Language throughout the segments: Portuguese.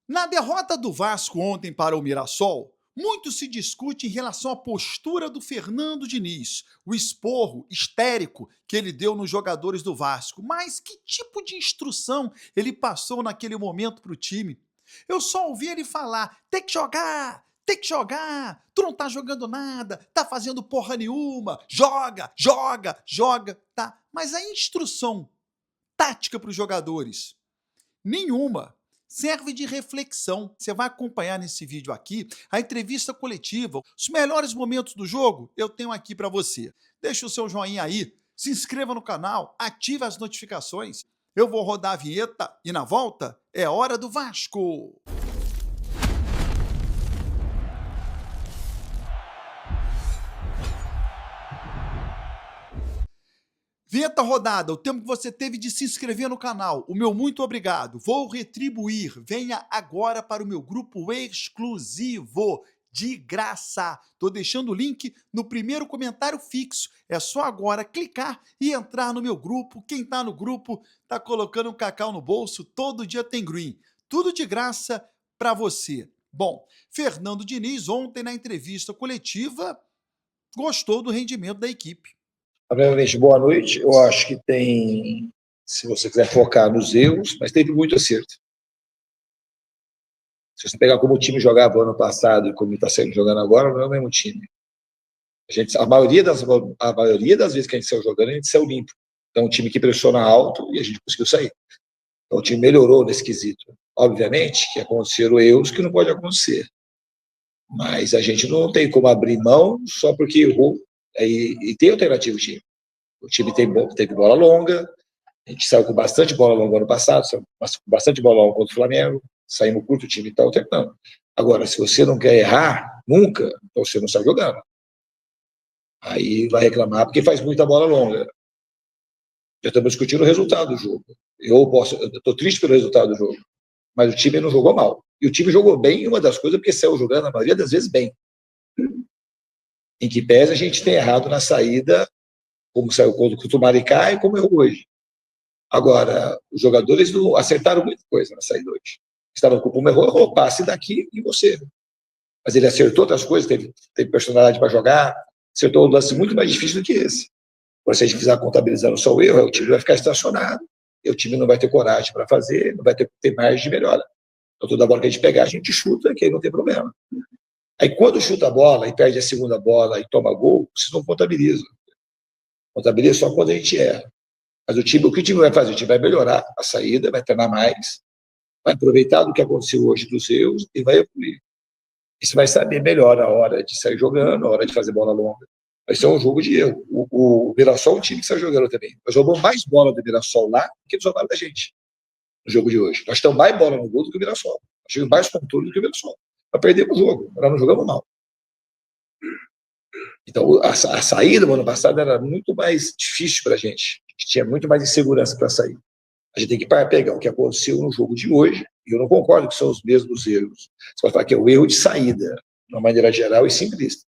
Na derrota do Vasco ontem para o Mirassol, muito se discute em relação à postura do Fernando Diniz, o esporro histérico que ele deu nos jogadores do Vasco. Mas que tipo de instrução ele passou naquele momento para o time? Eu só ouvi ele falar: tem que jogar, tu não tá jogando nada, tá fazendo porra nenhuma, joga, joga, joga, tá. Mas a instrução tática para os jogadores? Nenhuma. Serve de reflexão. Você vai acompanhar nesse vídeo aqui a entrevista coletiva, os melhores momentos do jogo, eu tenho aqui para você. Deixa o seu joinha aí, se inscreva no canal, ative as notificações. Eu vou rodar a vinheta e na volta é hora do Vasco. Vinheta rodada, o tempo que você teve de se inscrever no canal, o meu muito obrigado. Vou retribuir. Venha agora para o meu grupo exclusivo, de graça. Tô deixando o link no primeiro comentário fixo. É só agora clicar e entrar no meu grupo. Quem tá no grupo tá colocando um cacau no bolso, todo dia tem green. Tudo de graça para você. Bom, Fernando Diniz ontem na entrevista coletiva gostou do rendimento da equipe. Primeiramente, boa noite. Eu acho que tem, se você quiser focar nos erros, mas teve muito acerto. Se você pegar como o time jogava ano passado e como está jogando agora, não é o mesmo time. A maioria das vezes que a gente saiu jogando, a gente saiu limpo. Então, um time que pressiona alto e a gente conseguiu sair. Então, o time melhorou nesse quesito. Obviamente que aconteceram erros que não pode acontecer. Mas a gente não tem como abrir mão só porque errou. E tem alternativa o time. O time teve bola longa, a gente saiu com bastante bola longa ano passado, saiu com bastante bola longa contra o Flamengo, saímos curto, o time está alternando. Agora, se você não quer errar nunca, então você não sai jogando. Aí vai reclamar porque faz muita bola longa. Já estamos discutindo o resultado do jogo. Eu estou triste pelo resultado do jogo, mas o time não jogou mal. E o time jogou bem, uma das coisas, porque saiu jogando, a maioria das vezes, bem. Em que pese a gente tem errado na saída, como saiu contra o Maricá e como errou hoje. Agora, os jogadores não acertaram muita coisa na saída hoje. Estavam com o Puma, errou, passe daqui e você. Mas ele acertou outras coisas, teve personalidade para jogar, acertou um lance muito mais difícil do que esse. Agora, se a gente fizer contabilizando só o erro, o time vai ficar estacionado, e o time não vai ter coragem para fazer, não vai ter margem de melhora. Então, toda bola que a gente pegar, a gente chuta, que aí não tem problema. Aí, quando chuta a bola e perde a segunda bola e toma gol, vocês não contabilizam. Contabiliza só quando a gente erra. Mas o que o time vai fazer? O time vai melhorar a saída, vai treinar mais, vai aproveitar do que aconteceu hoje dos erros e vai evoluir. E você vai saber melhor a hora de sair jogando, a hora de fazer bola longa. Vai ser um jogo de erro. O Mirassol é um time que está jogando também. Nós jogamos mais bola do Mirassol lá do que eles jogaram da gente no jogo de hoje. Nós temos mais bola no gol do que o Mirassol. Nós tivemos mais controle do que o Mirassol. Nós perdemos o jogo, nós não jogamos mal. Então, a saída do ano passado era muito mais difícil para a gente. A gente tinha muito mais insegurança para sair. A gente tem que pegar o que aconteceu no jogo de hoje, e eu não concordo que são os mesmos erros. Você pode falar que é o erro de saída, de uma maneira geral e simplista.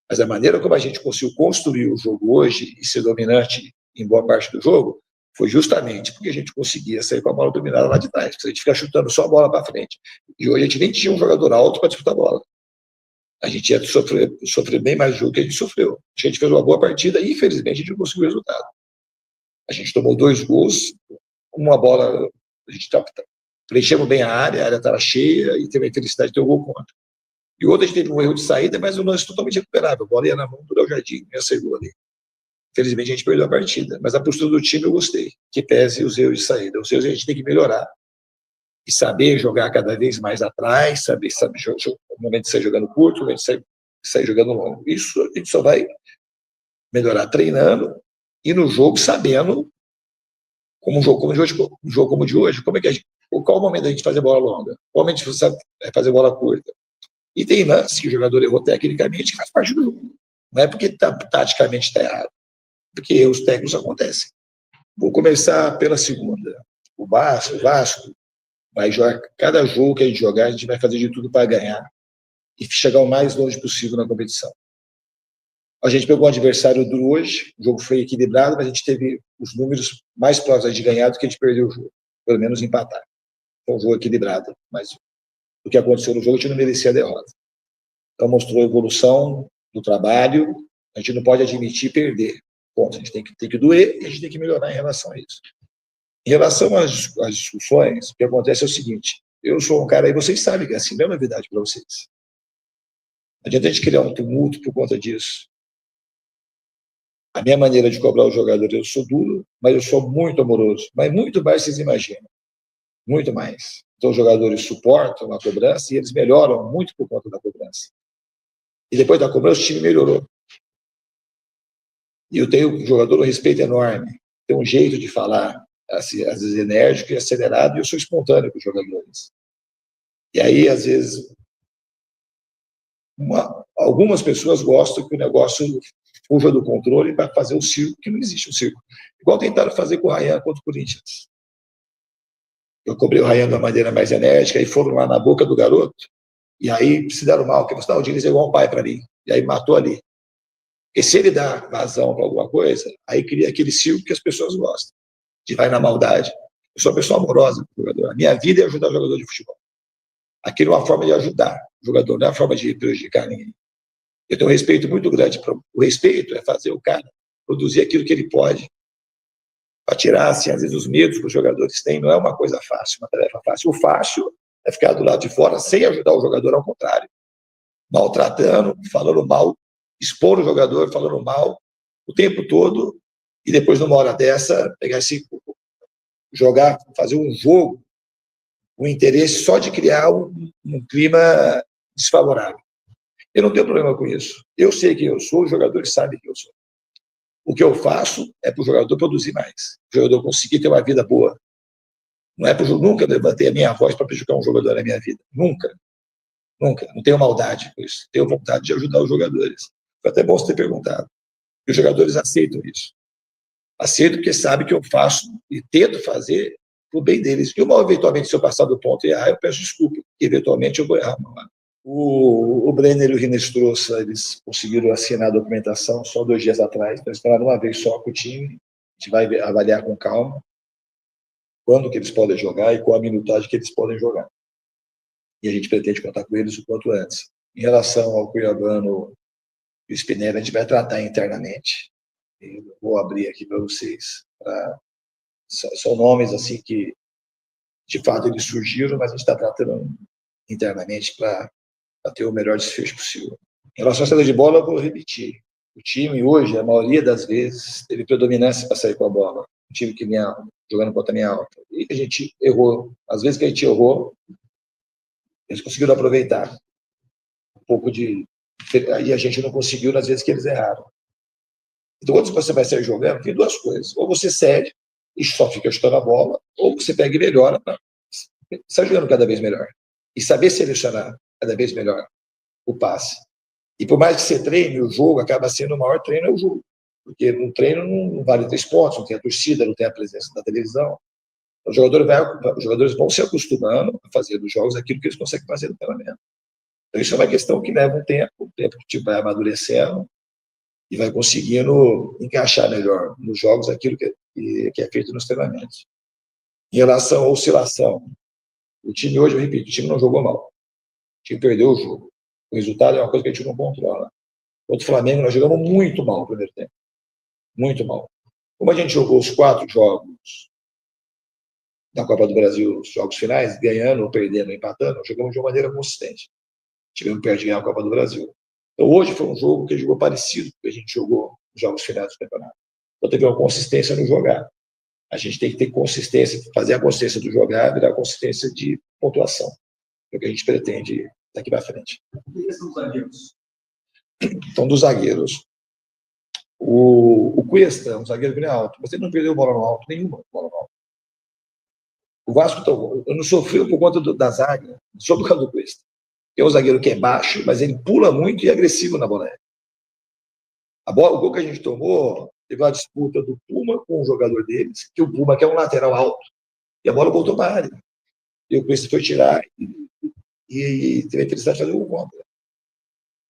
Mas a maneira como a gente conseguiu construir o jogo hoje e ser dominante em boa parte do jogo foi justamente porque a gente conseguia sair com a bola dominada lá de trás. Porque a gente fica chutando só a bola para frente. E hoje a gente nem tinha um jogador alto para disputar a bola. A gente ia sofrer bem mais jogo que a gente sofreu. A gente fez uma boa partida e, infelizmente, a gente não conseguiu o resultado. A gente tomou 2 gols, uma bola, a gente preenchemos bem a área estava cheia e teve a infelicidade de ter o gol contra. E outra, a gente teve um erro de saída, mas um lance totalmente recuperável. A bola ia na mão do Léo Jardim, ia ser gol ali. Infelizmente, a gente perdeu a partida. Mas a postura do time eu gostei, que pese os erros de saída. Os erros a gente tem que melhorar. E saber jogar cada vez mais atrás, saber o momento de sair jogando curto, o momento de sair jogando longo. Isso a gente só vai melhorar treinando e no jogo sabendo como um jogo como o de hoje, qual o momento da gente fazer bola longa, qual o momento de você fazer bola curta. E tem lance que o jogador errou tecnicamente que faz parte do jogo. Não é porque taticamente está errado, porque erros técnicos acontecem. Vou começar pela segunda. O Vasco vai jogar, cada jogo que a gente jogar, a gente vai fazer de tudo para ganhar e chegar o mais longe possível na competição. A gente pegou um adversário duro hoje, o jogo foi equilibrado, mas a gente teve os números mais próximos de ganhar do que a gente perdeu o jogo, pelo menos empatar. Foi um jogo equilibrado, mas do que aconteceu no jogo, a gente não merecia a derrota. Então, mostrou evolução do trabalho, a gente não pode admitir perder. Ponto. A gente tem que doer e a gente tem que melhorar em relação a isso. Em relação às discussões, o que acontece é o seguinte, eu sou um cara, e vocês sabem que é assim, não é novidade para vocês. Não adianta a gente criar um tumulto por conta disso. A minha maneira de cobrar os jogadores, eu sou duro, mas eu sou muito amoroso. Mas muito mais vocês imaginam. Muito mais. Então, os jogadores suportam a cobrança e eles melhoram muito por conta da cobrança. E depois da cobrança, o time melhorou. E eu tenho um jogador um respeito enorme. Tem um jeito de falar, assim, às vezes enérgico e acelerado, e eu sou espontâneo com os jogadores. E aí, às vezes, algumas pessoas gostam que o negócio fuja do controle para fazer o circo, que não existe um circo. Igual tentaram fazer com o Ryan contra o Corinthians. Eu cobrei o Ryan de uma maneira mais enérgica, e foram lá na boca do garoto, e aí se deram mal, porque o Diniz é igual um pai para mim, e aí matou ali. Porque se ele dá vazão para alguma coisa, aí cria aquele circo que as pessoas gostam, de vai na maldade. Eu sou uma pessoa amorosa com o jogador. A minha vida é ajudar o jogador de futebol. Aquilo é uma forma de ajudar o jogador, não é uma forma de prejudicar ninguém. Eu tenho um respeito muito grande. O respeito é fazer o cara produzir aquilo que ele pode, para tirar, assim, às vezes, os medos que os jogadores têm. Não é uma coisa fácil, uma tarefa fácil. O fácil é ficar do lado de fora sem ajudar o jogador, ao contrário. Maltratando, falando mal, expor o jogador, falando mal o tempo todo, e depois, numa hora dessa, pegar esse, jogar, fazer um jogo, um interesse só de criar um clima desfavorável. Eu não tenho problema com isso. Eu sei quem eu sou, os jogadores sabem quem eu sou. O que eu faço é para o jogador produzir mais, o jogador conseguir ter uma vida boa. Não é nunca levantei a minha voz para prejudicar um jogador na minha vida. Nunca. Nunca. Não tenho maldade com isso. Tenho vontade de ajudar os jogadores. Foi até bom você ter perguntado. E os jogadores aceitam isso. Aceitam porque sabem que eu faço e tento fazer para o bem deles. E eventualmente, se eu passar do ponto e errar, eu peço desculpa, porque eventualmente eu vou errar. O Brenner e o Rinestrosa, eles conseguiram assinar a documentação só 2 dias atrás, então eles falaram uma vez só com o time, a gente vai avaliar com calma quando que eles podem jogar e qual a minutagem que eles podem jogar. E a gente pretende contar com eles o quanto antes. Em relação ao Cuiabano e o Spinelli, a gente vai tratar internamente. Eu vou abrir aqui para vocês. São nomes assim que, de fato, eles surgiram, mas a gente está tratando internamente para ter o melhor desfecho possível. Em relação à saída de bola, eu vou repetir. O time hoje, a maioria das vezes, teve predominância para sair com a bola. Um time que vinha jogando contra a linha alta. E a gente errou. Às vezes que a gente errou, eles conseguiram aproveitar um pouco de... E a gente não conseguiu nas vezes que eles erraram. Então, quando você vai sair jogando, tem 2 coisas. Ou você cede e só fica chutando a bola, ou você pega e melhora para estar jogando cada vez melhor. E saber selecionar cada vez melhor o passe. E por mais que você treine, o jogo acaba sendo o maior treino, é o jogo. Porque no treino não vale 3 pontos, não tem a torcida, não tem a presença da televisão. Os jogadores vão se acostumando a fazer dos jogos aquilo que eles conseguem fazer no treinamento. Então, isso é uma questão que leva um tempo que o time vai amadurecendo e vai conseguindo encaixar melhor nos jogos aquilo que é feito nos treinamentos. Em relação à oscilação, o time hoje, eu repito, o time não jogou mal. O time perdeu o jogo. O resultado é uma coisa que a gente não controla. Contra o Flamengo, nós jogamos muito mal no primeiro tempo. Muito mal. Como a gente jogou os 4 jogos na Copa do Brasil, os jogos finais, ganhando ou perdendo, empatando, jogamos de uma maneira consistente. Tivemos perto de ganhar a Copa do Brasil. Então, hoje foi um jogo que jogou parecido com o que a gente jogou nos jogos finais do campeonato. Então, teve uma consistência no jogar. A gente tem que ter consistência, fazer a consistência do jogar, virar a consistência de pontuação. É o que a gente pretende daqui para frente. E questão dos zagueiros? Então, dos zagueiros. O Cuesta, um zagueiro bem alto, mas ele não perdeu bola no alto, nenhuma bola no alto. O Vasco, então, eu não sofreu por conta da zaga, só por causa do Cuesta. É um zagueiro que é baixo, mas ele pula muito e é agressivo na bola aérea. O gol que a gente tomou, teve uma disputa do Puma com o jogador deles, que o Puma quer um lateral alto, e a bola voltou para a área. E o Cuesta foi tirar e teve a felicidade de fazer o gol contra.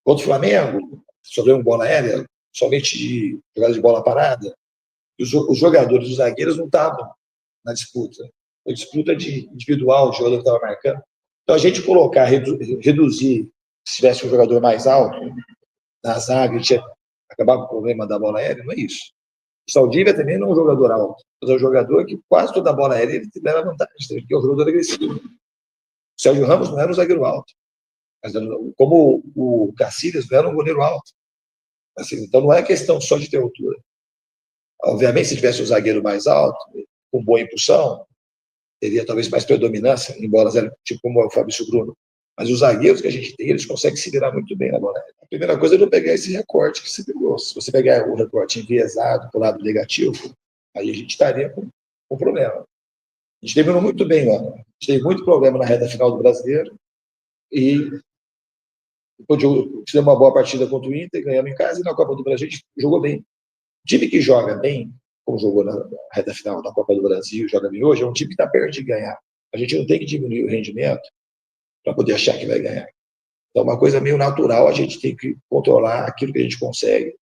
Contra o Flamengo, sobre uma bola aérea, somente de jogada de bola parada, os jogadores, os zagueiros não estavam na disputa. Foi disputa individual, o jogador que estava marcando. Então, a gente colocar, reduzir, se tivesse um jogador mais alto, na zaga, a gente ia acabar com o problema da bola aérea, não é isso. O Saldívia também não é um jogador alto, mas é um jogador que quase toda a bola aérea ele leva vantagem, porque é um jogador agressivo. O Sérgio Ramos não era um zagueiro alto, mas como o Cacilhas não era um goleiro alto. Assim, então, não é questão só de ter altura. Obviamente, se tivesse um zagueiro mais alto, com boa impulsão, teria talvez mais predominância em bolas aéreas, tipo como o Fabrício Bruno. Mas os zagueiros que a gente tem, eles conseguem se virar muito bem na bola aérea. A primeira coisa é não pegar esse recorte que você pegou. Se você pegar o recorte enviesado para o lado negativo, aí a gente estaria com problema. A gente terminou muito bem lá. A gente teve muito problema na reta final do Brasileiro e fizemos uma boa partida contra o Inter, ganhamos em casa, e na Copa do Brasil a gente jogou bem. O time que joga bem, como jogou na reta final da Copa do Brasil, joga bem hoje, é um time que está perto de ganhar. A gente não tem que diminuir o rendimento para poder achar que vai ganhar. Então, uma coisa meio natural, a gente tem que controlar aquilo que a gente consegue,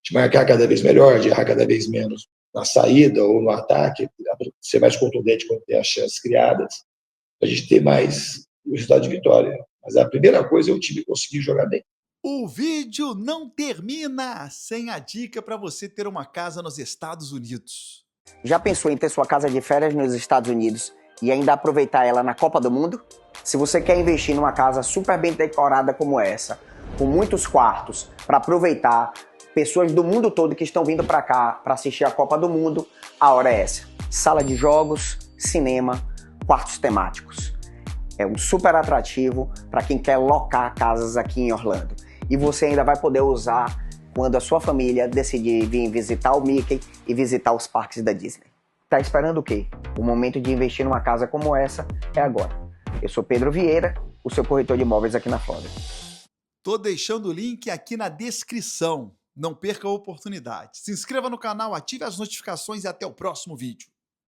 de marcar cada vez melhor, de errar cada vez menos na saída ou no ataque, ser mais contundente quando tem as chances criadas, para a gente ter mais o resultado de vitória. Mas a primeira coisa é o time conseguir jogar bem. O vídeo não termina sem a dica para você ter uma casa nos Estados Unidos. Já pensou em ter sua casa de férias nos Estados Unidos e ainda aproveitar ela na Copa do Mundo? Se você quer investir numa casa super bem decorada como essa, com muitos quartos, para aproveitar pessoas do mundo todo que estão vindo para cá para assistir a Copa do Mundo, a hora é essa. Sala de jogos, cinema, quartos temáticos. É um super atrativo para quem quer locar casas aqui em Orlando. E você ainda vai poder usar quando a sua família decidir vir visitar o Mickey e visitar os parques da Disney. Tá esperando o quê? O momento de investir numa casa como essa é agora. Eu sou Pedro Vieira, o seu corretor de imóveis aqui na Flórida. Tô deixando o link aqui na descrição. Não perca a oportunidade. Se inscreva no canal, ative as notificações e até o próximo vídeo.